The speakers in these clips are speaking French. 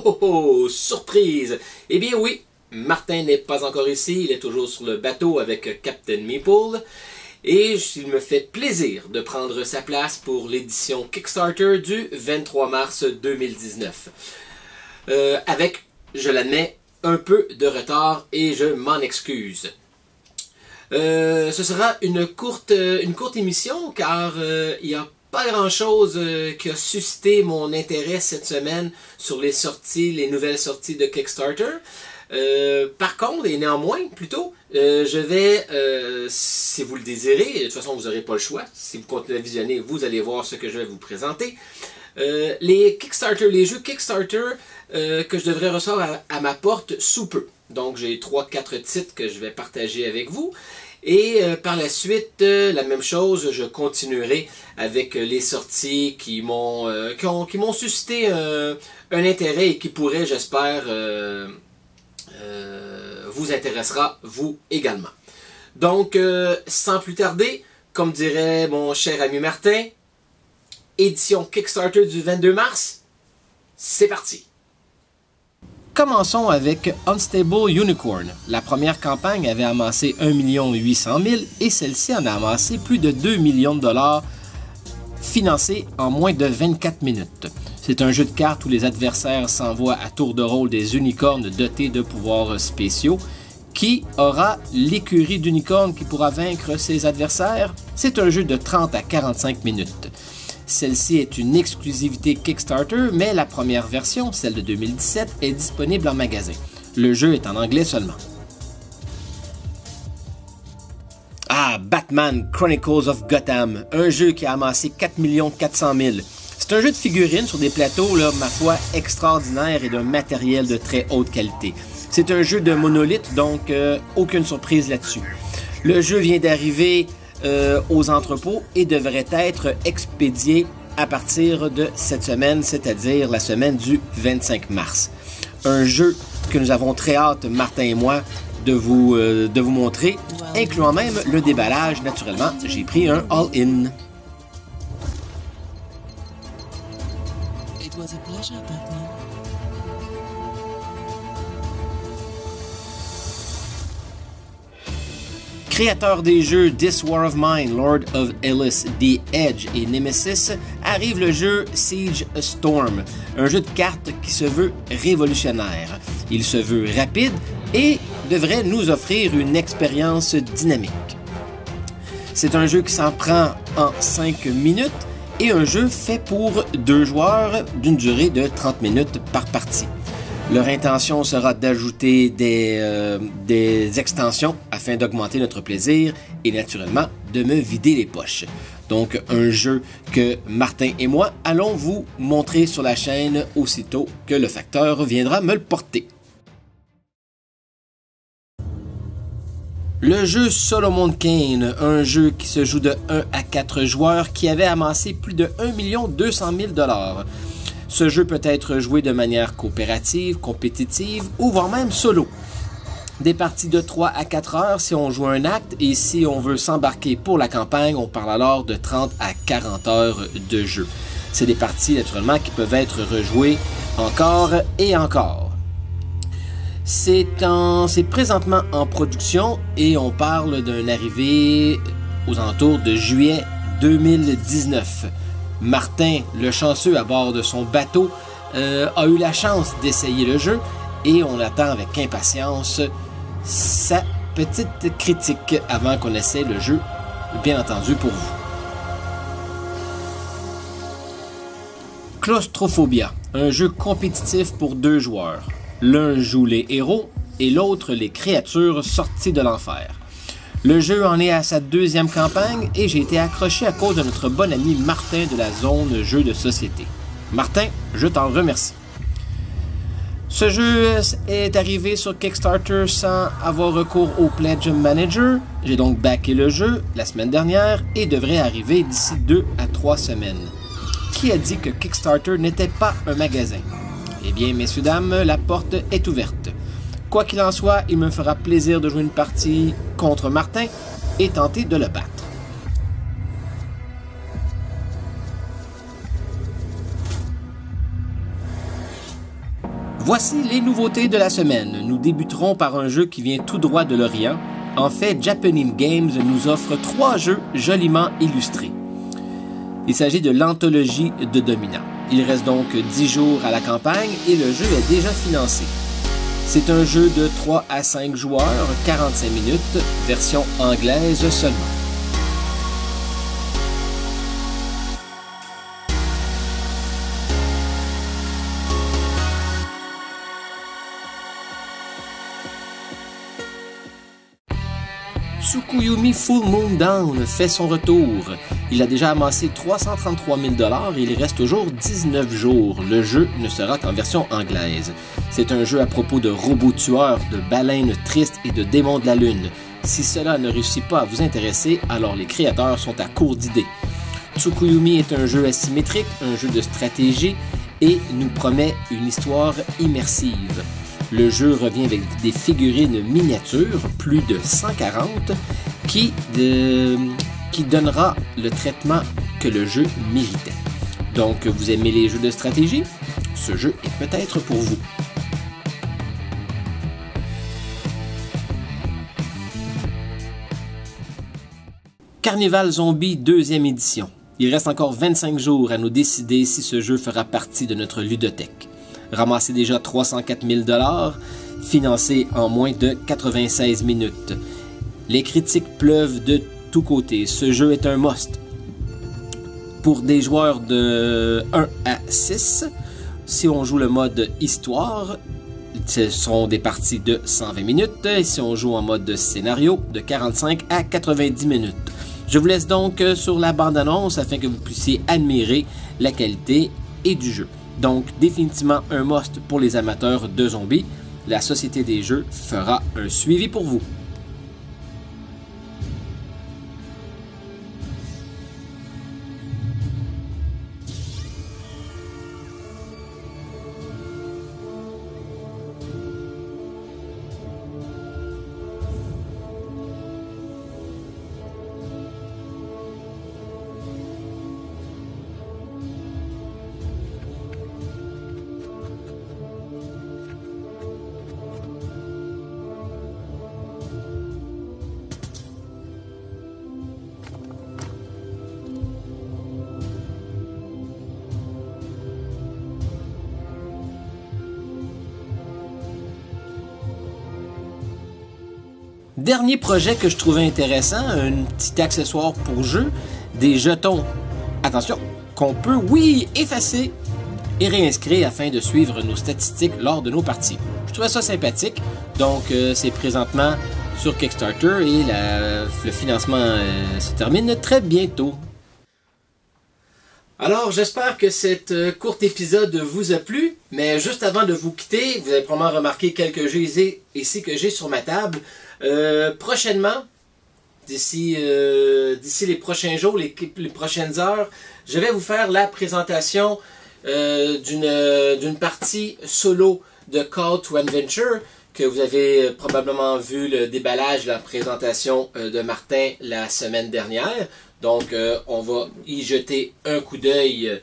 oh, surprise! Eh bien oui, Martin n'est pas encore ici, il est toujours sur le bateau avec Captain Meeple. Et il me fait plaisir de prendre sa place pour l'édition Kickstarter du 23 mars 2019. Avec, je l'admets, un peu de retard et je m'en excuse. Ce sera une courte émission car il n'y a pas grand chose qui a suscité mon intérêt cette semaine sur les nouvelles sorties de Kickstarter. Par contre, et néanmoins, plutôt, je vais, si vous le désirez, de toute façon vous n'aurez pas le choix, si vous continuez à visionner, vous allez voir ce que je vais vous présenter. Les jeux Kickstarter que je devrais recevoir à ma porte sous peu. Donc j'ai 3-4 titres que je vais partager avec vous. Et par la suite, la même chose, je continuerai avec les sorties qui m'ont suscité un intérêt et qui pourrait, j'espère, vous intéressera, vous également. Donc, sans plus tarder, comme dirait mon cher ami Martin, édition Kickstarter du 22 mars, c'est parti! Commençons avec Unstable Unicorn. La première campagne avait amassé 1 800 000 et celle-ci en a amassé plus de 2 millions de dollars financés en moins de 24 minutes. C'est un jeu de cartes où les adversaires s'envoient à tour de rôle des unicornes dotés de pouvoirs spéciaux. Qui aura l'écurie d'unicornes qui pourra vaincre ses adversaires? C'est un jeu de 30 à 45 minutes. Celle-ci est une exclusivité Kickstarter, mais la première version, celle de 2017, est disponible en magasin. Le jeu est en anglais seulement. Ah, Batman Chronicles of Gotham, un jeu qui a amassé 4 400 000. C'est un jeu de figurines sur des plateaux, là, ma foi, extraordinaires et d'un matériel de très haute qualité. C'est un jeu de monolithe, donc aucune surprise là-dessus. Le jeu vient d'arriver aux entrepôts et devrait être expédié à partir de cette semaine, c'est-à-dire la semaine du 25 mars. Un jeu que nous avons très hâte, Martin et moi, de vous montrer, incluant même le déballage, naturellement. J'ai pris un all-in. It was a pleasure, Batman. Créateur des jeux This War of Mine, Lord of Ellis, The Edge et Nemesis, arrive le jeu Siege Storm, un jeu de cartes qui se veut révolutionnaire. Il se veut rapide et devrait nous offrir une expérience dynamique. C'est un jeu qui s'en prend en 5 minutes et un jeu fait pour 2 joueurs d'une durée de 30 minutes par partie. Leur intention sera d'ajouter des extensions afin d'augmenter notre plaisir et naturellement de me vider les poches. Donc un jeu que Martin et moi allons vous montrer sur la chaîne aussitôt que le facteur viendra me le porter. Le jeu Solomon Kane, un jeu qui se joue de 1 à 4 joueurs qui avait amassé plus de 1 200 000 $. Ce jeu peut être joué de manière coopérative, compétitive ou voire même solo. Des parties de 3 à 4 heures si on joue un acte et si on veut s'embarquer pour la campagne, on parle alors de 30 à 40 heures de jeu. C'est des parties naturellement qui peuvent être rejouées encore et encore. C'est présentement en production et on parle d'une arrivée aux alentours de juillet 2019. Martin, le chanceux à bord de son bateau, a eu la chance d'essayer le jeu et on attend avec impatience sa petite critique avant qu'on essaie le jeu, bien entendu pour vous. Claustrophobia, un jeu compétitif pour 2 joueurs. L'un joue les héros et l'autre les créatures sorties de l'enfer. Le jeu en est à sa 2e campagne et j'ai été accroché à cause de notre bon ami Martin de la zone jeux de société. Martin, je t'en remercie. Ce jeu est arrivé sur Kickstarter sans avoir recours au Pledge Manager. J'ai donc backé le jeu la semaine dernière et devrait arriver d'ici 2 à 3 semaines. Qui a dit que Kickstarter n'était pas un magasin? Eh bien, messieurs, dames, la porte est ouverte. Quoi qu'il en soit, il me fera plaisir de jouer une partie contre Martin et tenter de le battre. Voici les nouveautés de la semaine. Nous débuterons par un jeu qui vient tout droit de l'Orient. En fait, Japanese Games nous offre 3 jeux joliment illustrés. Il s'agit de l'anthologie de Domina. Il reste donc 10 jours à la campagne et le jeu est déjà financé. C'est un jeu de 3 à 5 joueurs, 45 minutes, version anglaise seulement. Tsukuyomi Full Moon Down fait son retour. Il a déjà amassé 333 000 $ et il reste toujours 19 jours. Le jeu ne sera qu'en version anglaise. C'est un jeu à propos de robots tueurs, de baleines tristes et de démons de la lune. Si cela ne réussit pas à vous intéresser, alors les créateurs sont à court d'idées. Tsukuyomi est un jeu asymétrique, un jeu de stratégie et nous promet une histoire immersive. Le jeu revient avec des figurines miniatures, plus de 140, qui donnera le traitement que le jeu méritait. Donc, vous aimez les jeux de stratégie? Ce jeu est peut-être pour vous. Carnival Zombie 2e édition. Il reste encore 25 jours à nous décider si ce jeu fera partie de notre ludothèque. Ramassé déjà 304 000 $, financé en moins de 96 minutes. Les critiques pleuvent de tous côtés. Ce jeu est un must. Pour des joueurs de 1 à 6, si on joue le mode histoire, ce sont des parties de 120 minutes. Et si on joue en mode scénario, de 45 à 90 minutes. Je vous laisse donc sur la bande-annonce afin que vous puissiez admirer la qualité et du jeu. Donc, définitivement un must pour les amateurs de zombies. La Société des Jeux fera un suivi pour vous. Dernier projet que je trouvais intéressant, un petit accessoire pour jeu, des jetons, attention, qu'on peut, oui, effacer et réinscrire afin de suivre nos statistiques lors de nos parties. Je trouvais ça sympathique, donc c'est présentement sur Kickstarter et le financement se termine très bientôt. Alors, j'espère que cet court épisode vous a plu, mais juste avant de vous quitter, vous avez probablement remarqué quelques jeux ici que j'ai sur ma table. Prochainement, d'ici les prochains jours, les prochaines heures, je vais vous faire la présentation d'une partie solo de Call to Adventure, que vous avez probablement vu le déballage, la présentation de Martin la semaine dernière. Donc, on va y jeter un coup d'œil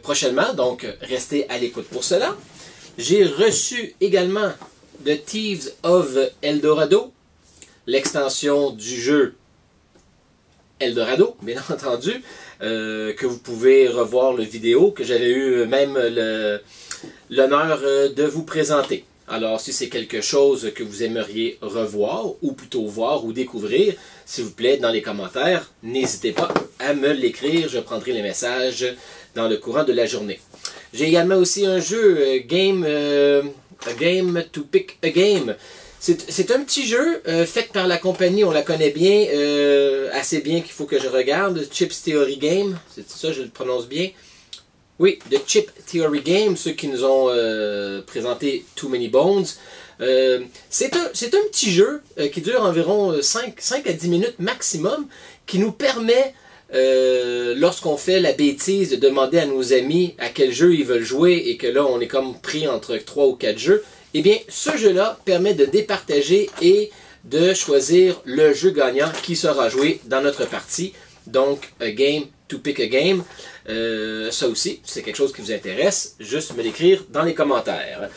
prochainement. Donc, restez à l'écoute pour cela. J'ai reçu également The Thieves of Eldorado, l'extension du jeu Eldorado, bien entendu, que vous pouvez revoir le vidéo, que j'avais eu même l'honneur de vous présenter. Alors, si c'est quelque chose que vous aimeriez revoir, ou plutôt voir ou découvrir, s'il vous plaît, dans les commentaires, n'hésitez pas à me l'écrire, je prendrai les messages dans le courant de la journée. J'ai également aussi un jeu, A Game to Pick a Game. C'est un petit jeu fait par la compagnie, on la connaît bien, assez bien qu'il faut que je regarde, Chips Theory Game, c'est ça, je le prononce bien. Oui, de Chip Theory Game, ceux qui nous ont présenté Too Many Bones. C'est un petit jeu qui dure environ 5 à 10 minutes maximum, qui nous permet, lorsqu'on fait la bêtise de demander à nos amis à quel jeu ils veulent jouer, et que là on est comme pris entre 3 ou 4 jeux, eh bien ce jeu-là permet de départager et de choisir le jeu gagnant qui sera joué dans notre partie. Donc, A Game to Pick a Game. Ça aussi, c'est quelque chose qui vous intéresse, juste me l'écrire dans les commentaires.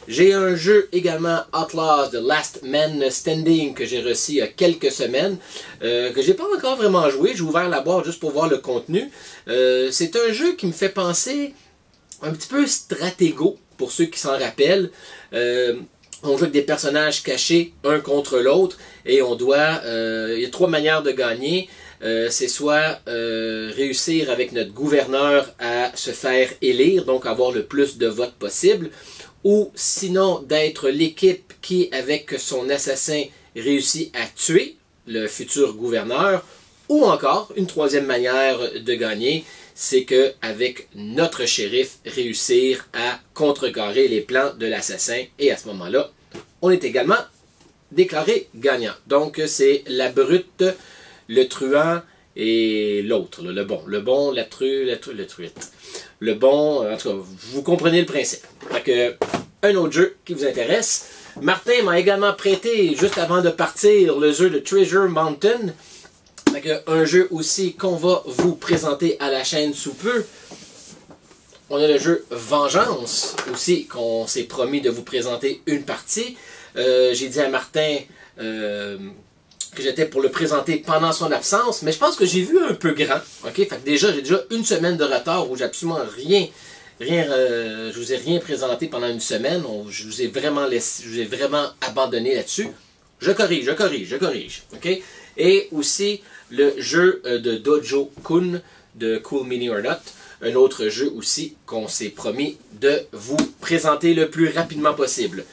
J'ai un jeu également, Outlaws, The Last Man Standing, que j'ai reçu il y a quelques semaines, que j'ai pas encore vraiment joué. J'ai ouvert la boîte juste pour voir le contenu. C'est un jeu qui me fait penser un petit peu stratégo, pour ceux qui s'en rappellent. On joue avec des personnages cachés, un contre l'autre, et on doit... il y a 3 manières de gagner. C'est soit réussir avec notre gouverneur à se faire élire, donc avoir le plus de votes possible, ou sinon d'être l'équipe qui, avec son assassin, réussit à tuer le futur gouverneur, ou encore, une 3e manière de gagner, c'est que avec notre shérif, réussir à contrecarrer les plans de l'assassin, et à ce moment-là, on est également déclaré gagnant. Donc c'est la brute, le truand et l'autre, le bon. Le bon, la truite. Le bon, en tout cas, vous comprenez le principe. Fait que, un autre jeu qui vous intéresse. Martin m'a également prêté, juste avant de partir, le jeu de Treasure Mountain. Fait que, un jeu aussi qu'on va vous présenter à la chaîne sous peu. On a le jeu Vengeance, aussi, qu'on s'est promis de vous présenter une partie. J'ai dit à Martin que j'étais pour le présenter pendant son absence, mais je pense que j'ai vu un peu grand. Okay? Fait que déjà, j'ai déjà une semaine de retard où j'ai absolument je vous ai rien présenté pendant une semaine. Je vous ai vraiment abandonné là-dessus. Je corrige. Okay? Et aussi le jeu de Dojo Kun de Cool Mini or Not. Un autre jeu aussi qu'on s'est promis de vous présenter le plus rapidement possible.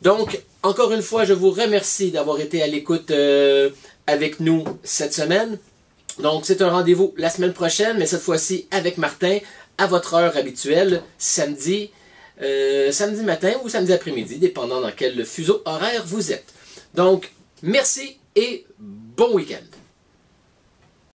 Donc, encore une fois, je vous remercie d'avoir été à l'écoute avec nous cette semaine. Donc, c'est un rendez-vous la semaine prochaine, mais cette fois-ci avec Martin, à votre heure habituelle, samedi matin ou samedi après-midi, dépendant dans quel fuseau horaire vous êtes. Donc, merci et bon week-end.